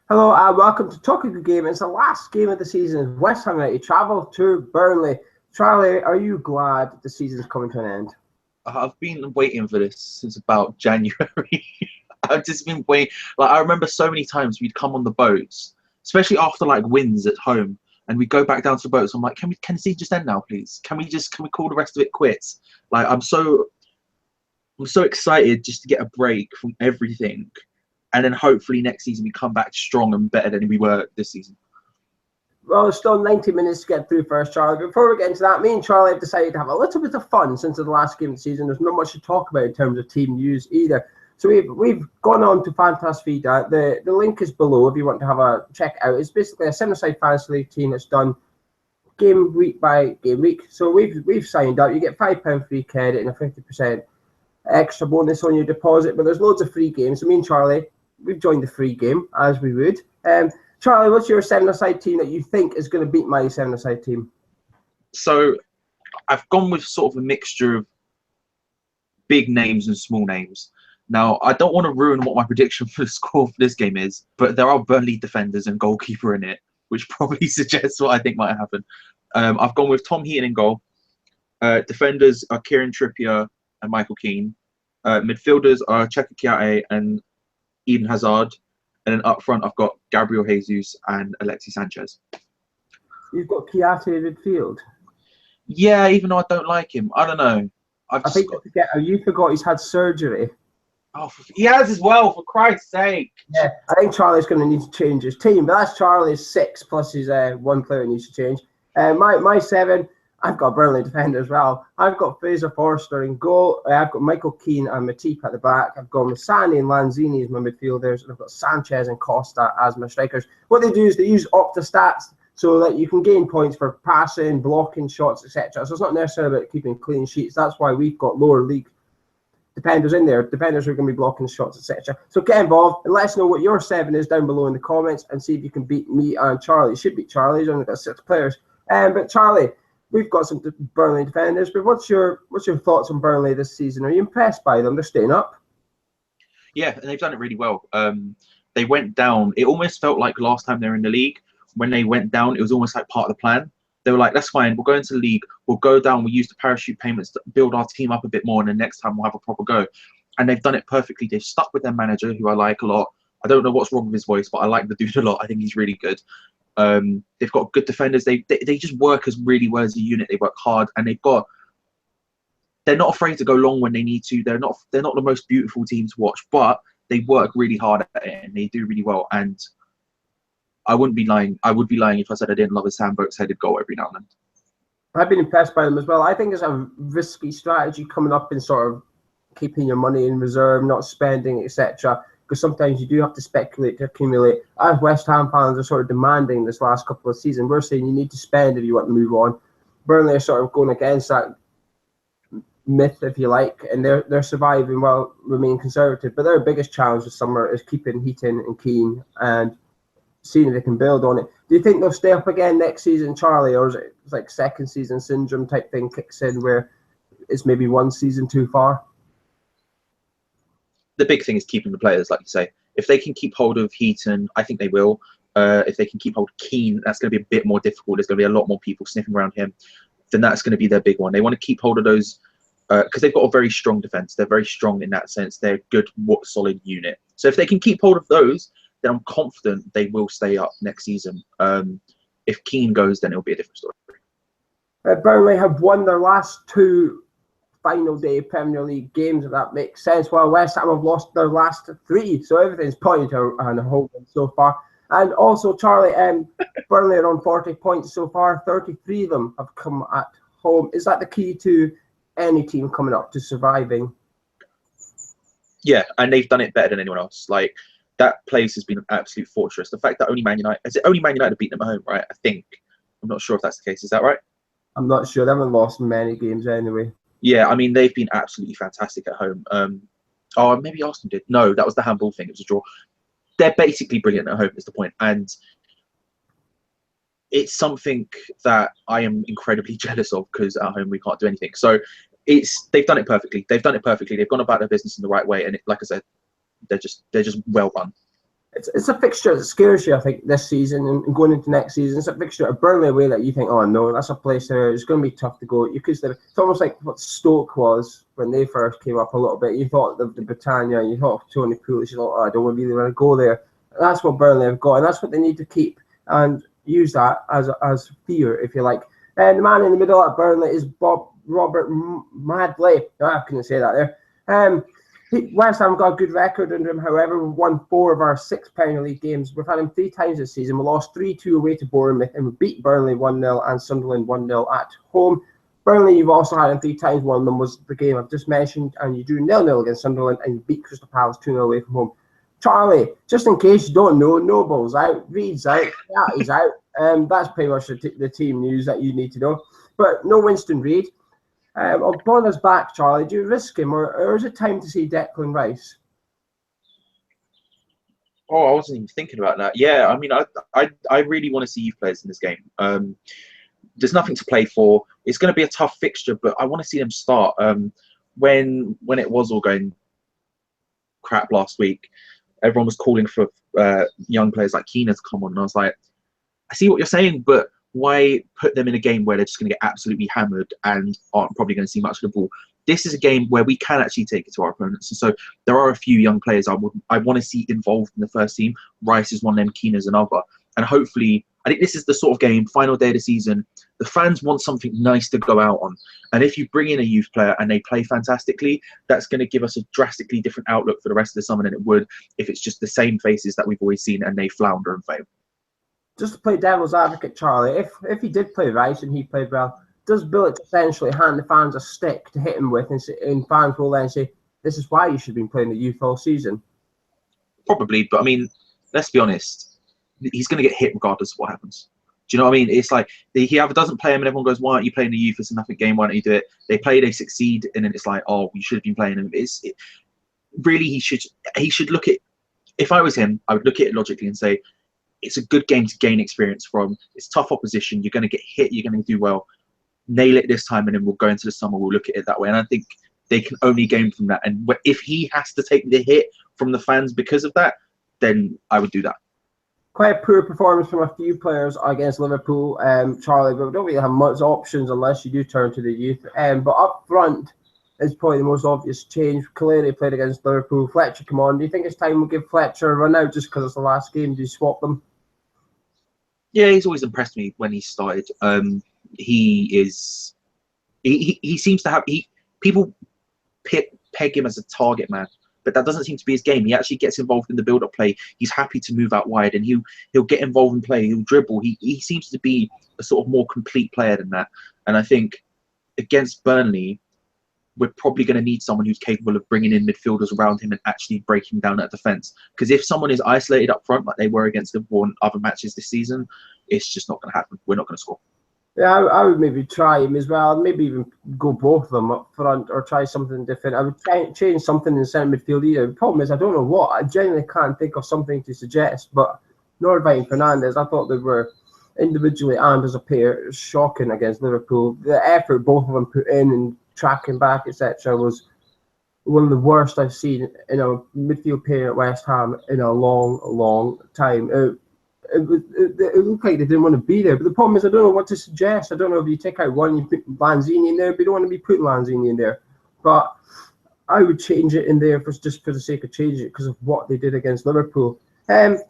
Hello and welcome to Talking Good Game. It's the last game of the season. West Ham United travel to Burnley. Charlie, are you glad the season's coming to an end? I've been waiting for this since about January. I've just been waiting. Like I remember so many times we'd come on the boats, especially after like wins at home, and we go back down to the boats. I'm like, can the season just end now, please? Can we call the rest of it quits? Like I'm so excited just to get a break from everything, and then hopefully next season we come back strong and better than we were this season. Well, there's still 90 minutes to get through first, Charlie. Before we get into that, me and Charlie have decided to have a little bit of fun since the last game of the season. There's not much to talk about in terms of team news either. So we've gone on to Fantasy Feed. The link is below if you want to have a check out. It's basically a seven-side fantasy league team that's done game week by game week. So we've signed up. You get £5 free credit and a 50% extra bonus on your deposit. But there's loads of free games. So me and Charlie, we've joined the free game as we would. Charlie, what's your seven-a-side team that you think is going to beat my seven-a-side team? So I've gone with sort of a mixture of big names and small names. Now, I don't want to ruin what my prediction for the score for this game is, but there are Burnley defenders and goalkeeper in it, which probably suggests what I think might happen. I've gone with Tom Heaton in goal. Defenders are Kieran Trippier and Michael Keane. Midfielders are Cheka Kiate and Eden Hazard. And then up front, I've got Gabriel Jesus and Alexis Sanchez. You've got Kiate in midfield. Yeah, even though I don't like him. I don't know. You forgot he's had surgery. Oh, he has as well, for Christ's sake. Yeah, I think Charlie's going to need to change his team, but that's Charlie's six plus his one player needs to change. My seven, I've got Burnley defender as well. I've got Fraser Forster in goal. I've got Michael Keane and Matip at the back. I've got Masani and Lanzini as my midfielders, and I've got Sanchez and Costa as my strikers. What they do is they use Opta stats so that you can gain points for passing, blocking shots, etc. So it's not necessarily about keeping clean sheets. That's why we've got lower league defenders in there. Defenders are going to be blocking shots, etc. So get involved and let us know what your seven is down below in the comments and see if you can beat me and Charlie. You should beat Charlie. He's only got 6 players. But Charlie, we've got some Burnley defenders. But what's your thoughts on Burnley this season? Are you impressed by them? They're staying up. Yeah, and they've done it really well. They went down. It almost felt like last time they were in the league. When they went down, it was almost like part of the plan. They were like, that's fine. We'll go into the league. We'll go down. We'll use the parachute payments to build our team up a bit more. And then next time we'll have a proper go. And they've done it perfectly. They've stuck with their manager, who I like a lot. I don't know what's wrong with his voice, but I like the dude a lot. I think he's really good. They've got good defenders. They just work as really well as a unit. They work hard, and they're not afraid to go long when they need to. They're not the most beautiful team to watch, but they work really hard at it and they do really well. And I wouldn't be lying. I would be lying if I said I didn't love a Sam Boakes-headed goal every now and then. I've been impressed by them as well. I think it's a risky strategy coming up in sort of keeping your money in reserve, not spending, etc. Because sometimes you do have to speculate to accumulate. As West Ham fans are sort of demanding this last couple of seasons, we're saying you need to spend if you want to move on. Burnley are sort of going against that myth, if you like, and they're surviving while remaining conservative. But their biggest challenge this summer is keeping Heaton and Keane and seeing if they can build on it. Do you think they'll stay up again next season, Charlie, or is it like second season syndrome type thing kicks in where it's maybe one season too far? The big thing is keeping the players, like you say. If they can keep hold of Heaton, I think they will. If they can keep hold of Keane, that's going to be a bit more difficult. There's going to be a lot more people sniffing around him. Then that's going to be their big one. They want to keep hold of those because they've got a very strong defense. They're very strong in that sense. They're a good, solid unit. So if they can keep hold of those, then I'm confident they will stay up next season. If Keane goes, then it'll be a different story. Burnley have won their last 2 final day Premier League games, if that makes sense, while West Ham have lost their last 3. So everything's pointing to a home so far. And also, Charlie, Burnley are on 40 points so far. 33 of them have come at home. Is that the key to any team coming up to surviving? Yeah, and they've done it better than anyone else. Like, that place has been an absolute fortress. The fact that only Man United have beaten them at home, right? I think. I'm not sure if that's the case. Is that right? I'm not sure. They haven't lost many games anyway. Yeah, I mean, they've been absolutely fantastic at home. Maybe Arsenal did. No, that was the handball thing. It was a draw. They're basically brilliant at home, is the point. And it's something that I am incredibly jealous of because at home we can't do anything. So they've done it perfectly. They've gone about their business in the right way. And like I said, they're just well run. It's a fixture that scares you, I think, this season and going into next season. It's a fixture at Burnley away that you think, oh no, that's a place there. It's going to be tough to go. It's almost like what Stoke was when they first came up a little bit. You thought the Britannia, you thought of Tony Pulis, you thought, oh, I don't really want to go there. That's what Burnley have got, and that's what they need to keep and use that as fear, if you like. And the man in the middle at Burnley is Robert Madley. I couldn't say that there. West Ham got a good record under him, however. We've won 4 of our 6 Premier League games. We've had him 3 times this season. We lost 3-2 away to Bournemouth, and we beat Burnley 1-0 and Sunderland 1-0 at home. Burnley, you've also had him 3 times. One of them was the game I've just mentioned, and you drew 0-0 against Sunderland, and you beat Crystal Palace 2-0 away from home. Charlie, just in case you don't know, Noble's out, Reed's out, He's out. That's pretty much the team news that you need to know. But no Winston Reid. On his back, Charlie, do you risk him, or is it time to see Declan Rice? Oh, I wasn't even thinking about that. Yeah, I mean, I really want to see youth players in this game. There's nothing to play for. It's going to be a tough fixture, but I want to see them start. When it was all going crap last week, everyone was calling for young players like Keane to come on, and I was like, I see what you're saying, but why put them in a game where they're just going to get absolutely hammered and aren't probably going to see much of the ball? This is a game where we can actually take it to our opponents. And so there are a few young players I want to see involved in the first team. Rice is one of them, Keane is another. And hopefully, I think this is the sort of game, final day of the season, the fans want something nice to go out on. And if you bring in a youth player and they play fantastically, that's going to give us a drastically different outlook for the rest of the summer than it would if it's just the same faces that we've always seen and they flounder and fail. Just to play devil's advocate, Charlie, if he did play Rice and he played well, does Billet essentially hand the fans a stick to hit him with, and fans will then say, this is why you should have been playing the youth all season? Probably, but I mean, let's be honest, he's going to get hit regardless of what happens. Do you know what I mean? It's like he either doesn't play him and everyone goes, why aren't you playing the youth? It's a nothing game, why don't you do it? They play, they succeed, and then it's like, oh, you should have been playing him. Really, he should look at, if I was him, I would look at it logically and say, it's a good game to gain experience from. It's tough opposition. You're going to get hit. You're going to do well. Nail it this time, and then we'll go into the summer. We'll look at it that way. And I think they can only gain from that. And if he has to take the hit from the fans because of that, then I would do that. Quite a poor performance from a few players against Liverpool, Charlie, but we don't really have much options unless you do turn to the youth. But up front is probably the most obvious change. Clearly played against Liverpool. Fletcher, come on. Do you think it's time we give Fletcher a run out just because it's the last game? Do you swap them? Yeah, he's always impressed me when he started. He seems to have people peg him as a target man, but that doesn't seem to be his game. He actually gets involved in the build-up play. He's happy to move out wide, and he'll get involved in play. He'll dribble. He seems to be a sort of more complete player than that. And I think against Burnley, we're probably going to need someone who's capable of bringing in midfielders around him and actually breaking down that defence. Because if someone is isolated up front, like they were against Liverpool in other matches this season, it's just not going to happen. We're not going to score. Yeah, I would maybe try him as well. Maybe even go both of them up front or try something different. I would try change something in centre midfield either. The problem is I don't know what. I genuinely can't think of something to suggest. But Norvine and Fernandez, I thought they were individually and as a pair shocking against Liverpool. The effort both of them put in and tracking back, etc., was one of the worst I've seen in a midfield pair at West Ham in a long, long time. It looked like they didn't want to be there. But the problem is I don't know what to suggest. I don't know if you take out one, you put Lanzini in there, but you don't want to be putting Lanzini in there. But I would change it in there just for the sake of changing it because of what they did against Liverpool.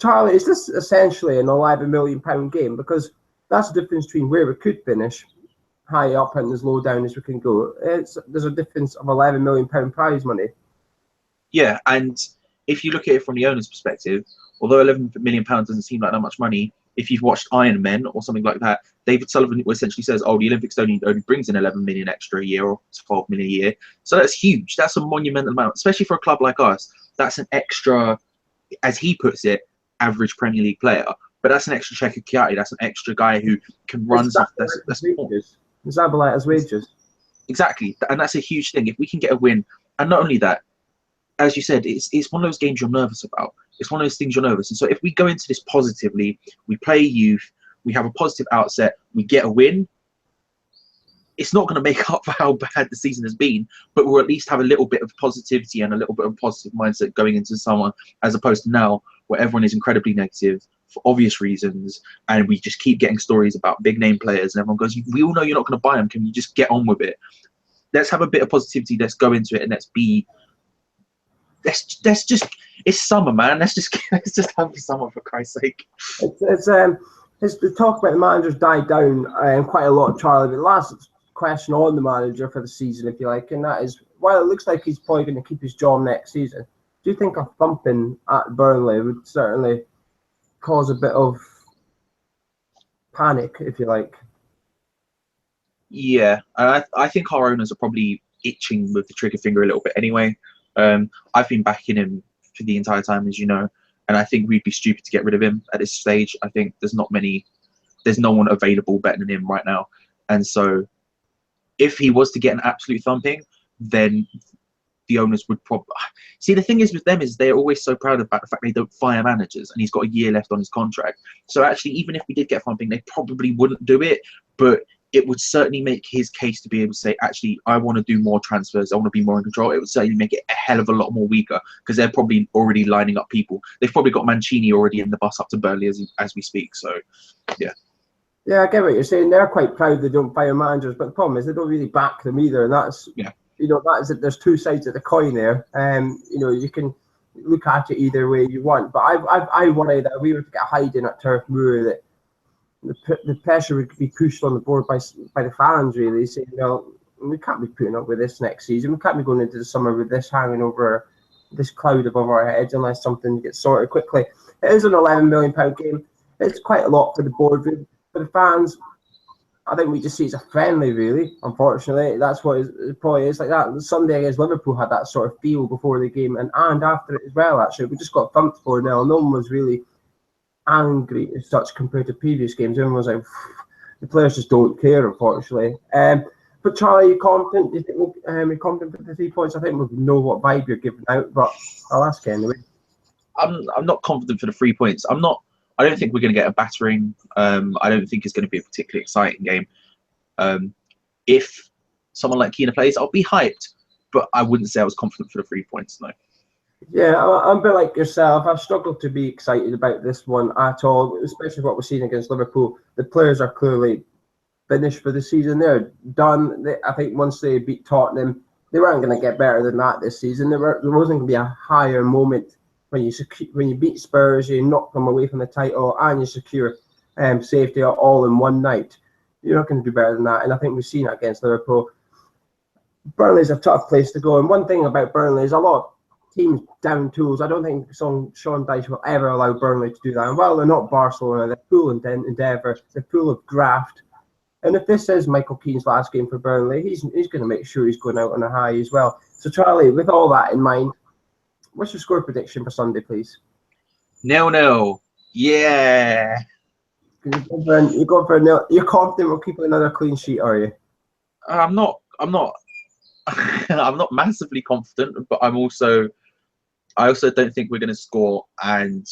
Charlie, is this essentially an £11 million game? Because that's the difference between where we could finish, high up and as low down as we can go. There's a difference of £11 million prize money. Yeah, and if you look at it from the owner's perspective, although £11 million doesn't seem like that much money, if you've watched Iron Men or something like that, David Sullivan essentially says, oh, the Olympics only brings in 11 million extra a year or 12 million a year. So that's huge. That's a monumental amount, especially for a club like us. That's an extra, as he puts it, average Premier League player. But that's an extra check of Chiati. That's an extra guy who can run stuff. Zabaleta's wages. Exactly. And that's a huge thing. If we can get a win, and not only that, as you said, it's one of those games you're nervous about. It's one of those things you're nervous. And so if we go into this positively, we play youth, we have a positive outset, we get a win, it's not going to make up for how bad the season has been, but we'll at least have a little bit of positivity and a little bit of positive mindset going into summer, as opposed to now where everyone is incredibly negative for obvious reasons, and we just keep getting stories about big name players, and everyone goes, "We all know you're not going to buy them. Can you just get on with it? Let's have a bit of positivity. Let's go into it, and let's just. It's summer, man. Let's just have the summer, for Christ's sake." It's the talk about the managers died down quite a lot, Charlie. But the last question on the manager for the season, if you like, and that is, while it looks like he's probably going to keep his job next season, do you think a thumping at Burnley would certainly cause a bit of panic, if you like? Yeah, I think our owners are probably itching with the trigger finger a little bit anyway. I've been backing him for the entire time, as you know, and I think we'd be stupid to get rid of him at this stage. I think there's no one available better than him right now. And so if he was to get an absolute thumping, then the owners would probably... See, the thing is with them is they're always so proud about the fact they don't fire managers, and he's got a year left on his contract. So actually, even if we did get thumping, they probably wouldn't do it, but it would certainly make his case to be able to say, actually, I want to do more transfers, I want to be more in control. It would certainly make it a hell of a lot more weaker, because they're probably already lining up people. They've probably got Mancini already in the bus up to Burnley as we speak. So, yeah. Yeah, I get what you're saying. They're quite proud they don't fire managers, but the problem is they don't really back them either, and that's... Yeah. There's two sides of the coin there. You can look at it either way you want. But I worry that if we were to get hiding at Turf Moor, that the pressure would be pushed on the board by the fans, really, saying, well, we can't be putting up with this next season. We can't be going into the summer with this hanging over, this cloud above our heads, unless something gets sorted quickly. It is an £11 million game. It's quite a lot for the board. For the fans, I think we just see it as a friendly, really. Unfortunately, that's what it probably is. Like that Sunday against Liverpool had that sort of feel before the game and after it as well. Actually, we just got thumped 4-0. No one was really angry as such compared to previous games. Everyone was like, the players just don't care, unfortunately. But Charlie, are you confident? Do you think you're confident for the 3 points? I think we know what vibe you're giving out, but I'll ask you anyway. I'm not confident for the 3 points. I don't think we're going to get a battering. I don't think it's going to be a particularly exciting game. If someone like Keane plays, I'll be hyped, but I wouldn't say I was confident for the 3 points, no. Yeah, I'm a bit like yourself. I've struggled to be excited about this one at all, especially what we're seeing against Liverpool. The players are clearly finished for the season. They're done. I think once they beat Tottenham, they weren't going to get better than that this season. There wasn't going to be a higher moment when you beat Spurs, you knock them away from the title, and you secure safety all in one night. You're not going to do better than that, and I think we've seen that against Liverpool. Burnley's a tough place to go, and one thing about Burnley is a lot of teams down tools. I don't think Sean Dyche will ever allow Burnley to do that. And while they're not Barcelona, they're full of endeavour, they're full of graft. And if this is Michael Keane's last game for Burnley, he's going to make sure he's going out on a high as well. So Charlie, with all that in mind, what's your score prediction for Sunday, please? 0-0. Yeah. You're going for a nil. You're confident we'll keep another clean sheet, are you? I'm not I'm not massively confident, but I also don't think we're going to score. And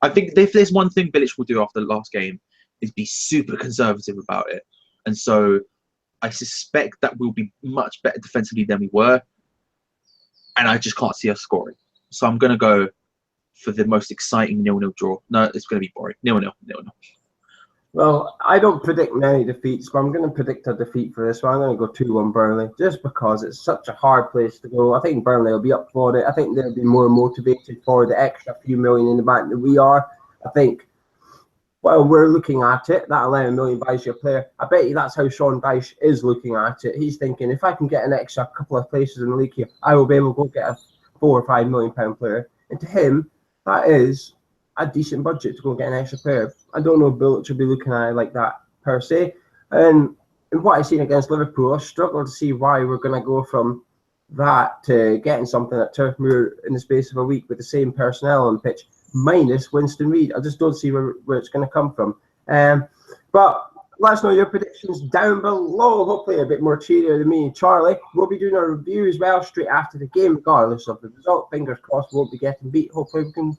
I think if there's one thing Bilic will do after the last game is be super conservative about it. And so I suspect that we'll be much better defensively than we were. And I just can't see us scoring. So I'm going to go for the most exciting 0-0 draw. No, it's going to be boring. 0-0. Well, I don't predict many defeats, but I'm going to predict a defeat for this one. I'm going to go 2-1 Burnley, just because it's such a hard place to go. I think Burnley will be up for it. I think they'll be more motivated for the extra few million in the bank than we are. I think, well, we're looking at it, that 11 million buys you a player. I bet you that's how Sean Dyche is looking at it. He's thinking, if I can get an extra couple of places in the league here, I will be able to go get a £4 or £5 million player. And to him, that is a decent budget to go get an extra player. I don't know if Bilic should be looking at it like that per se. And what I've seen against Liverpool, I struggle to see why we're going to go from that to getting something at Turf Moor in the space of a week with the same personnel on the pitch, minus Winston Reid. I just don't see where it's going to come from. But let us know your predictions down below. Hopefully a bit more cheerier than me and Charlie. We'll be doing a review as well straight after the game, regardless of the result. Fingers crossed we won't be getting beat. Hopefully we can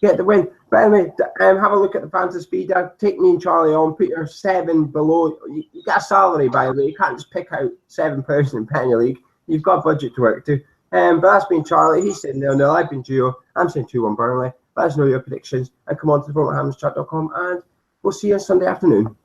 get the win. But anyway, have a look at the fantasy speed. Take me and Charlie on. Put your 7 below. You got a salary, by the way. You can't just pick out 7 players in the Premier League. You've got a budget to work to. But that's been Charlie. He's saying 0-0. I've been Gio. I'm saying 2-1 Burnley. Let us know your predictions and come on to the FormerHammersChat.com, and we'll see you on Sunday afternoon.